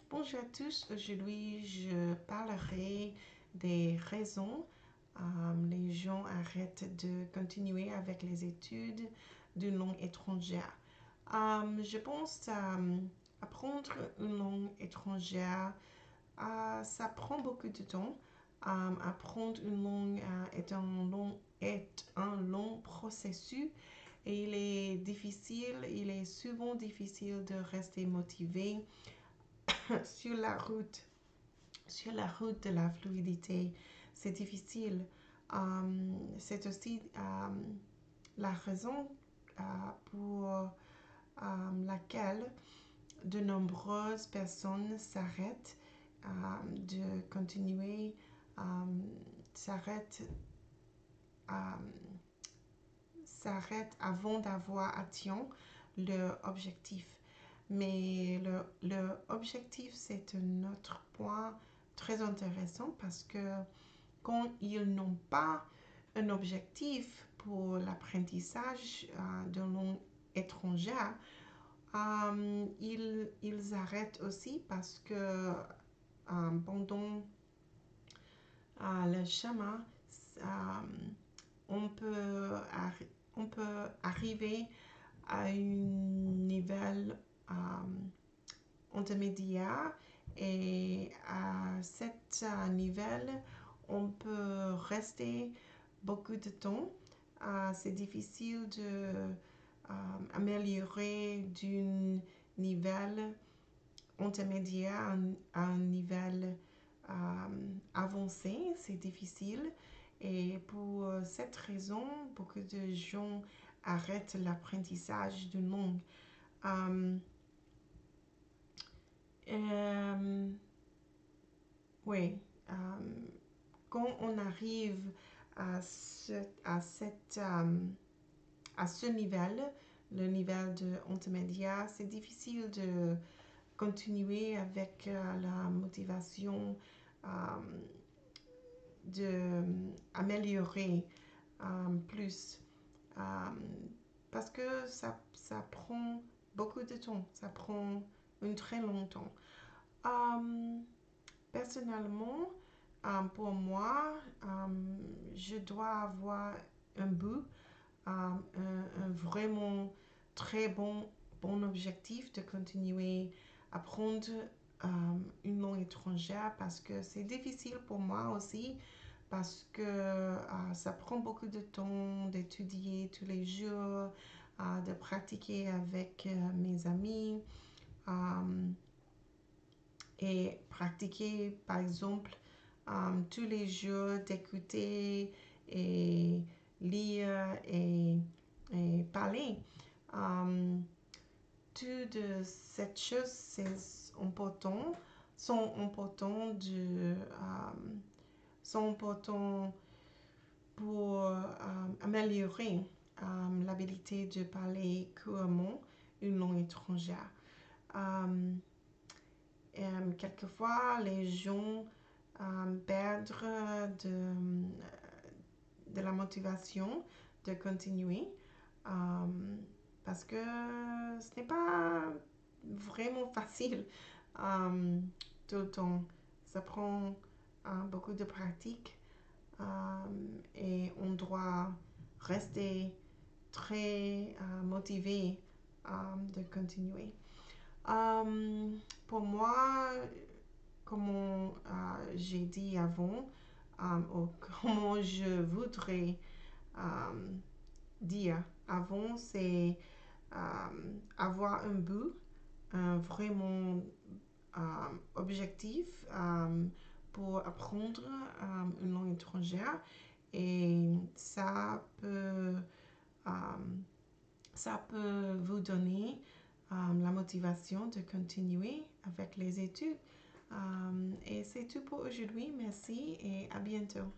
Bonjour à tous, aujourd'hui je parlerai des raisons les gens arrêtent de continuer avec les études d'une langue étrangère. Je pense apprendre une langue étrangère, ça prend beaucoup de temps. Apprendre une langue est un long processus et il est souvent difficile de rester motivé sur la route, de la fluidité. C'est difficile. C'est aussi la raison pour laquelle de nombreuses personnes de continuer, s'arrêtent euh, avant d'avoir atteint leur objectif. Mais objectif, c'est un autre point très intéressant parce que quand ils n'ont pas un objectif pour l'apprentissage d'une langue étrangère, ils arrêtent aussi parce que pendant le chemin, euh, on, peut on peut arriver à un niveau intermédiaire et à cet niveau, on peut rester beaucoup de temps. C'est difficile d'améliorer d'un niveau intermédiaire à un niveau avancé. C'est difficile. Et pour cette raison, beaucoup de gens arrêtent l'apprentissage d'une langue. Oui, quand on arrive à ce niveau, le niveau de intermédiaire, c'est difficile de continuer avec la motivation d'améliorer plus parce que ça prend beaucoup de temps, ça prend un très long temps. Personnellement, pour moi, je dois avoir un but, un vraiment très bon objectif de continuer à apprendre une langue étrangère parce que c'est difficile pour moi aussi parce que ça prend beaucoup de temps d'étudier tous les jours, de pratiquer avec mes amis et pratiquer par exemple tous les jours d'écouter et lire et parler. Toutes ces choses sont importantes sont importants pour améliorer l'habilité de parler couramment une langue étrangère. Quelquefois, les gens perdent de la motivation de continuer parce que ce n'est pas vraiment facile tout le temps. Ça prend beaucoup de pratique et on doit rester très motivé de continuer. Pour moi, comme j'ai dit avant, ou comment je voudrais dire avant, c'est avoir un but, vraiment objectif pour apprendre une langue étrangère et ça peut vous donner la motivation de continuer avec les études. Et c'est tout pour aujourd'hui. Merci et à bientôt.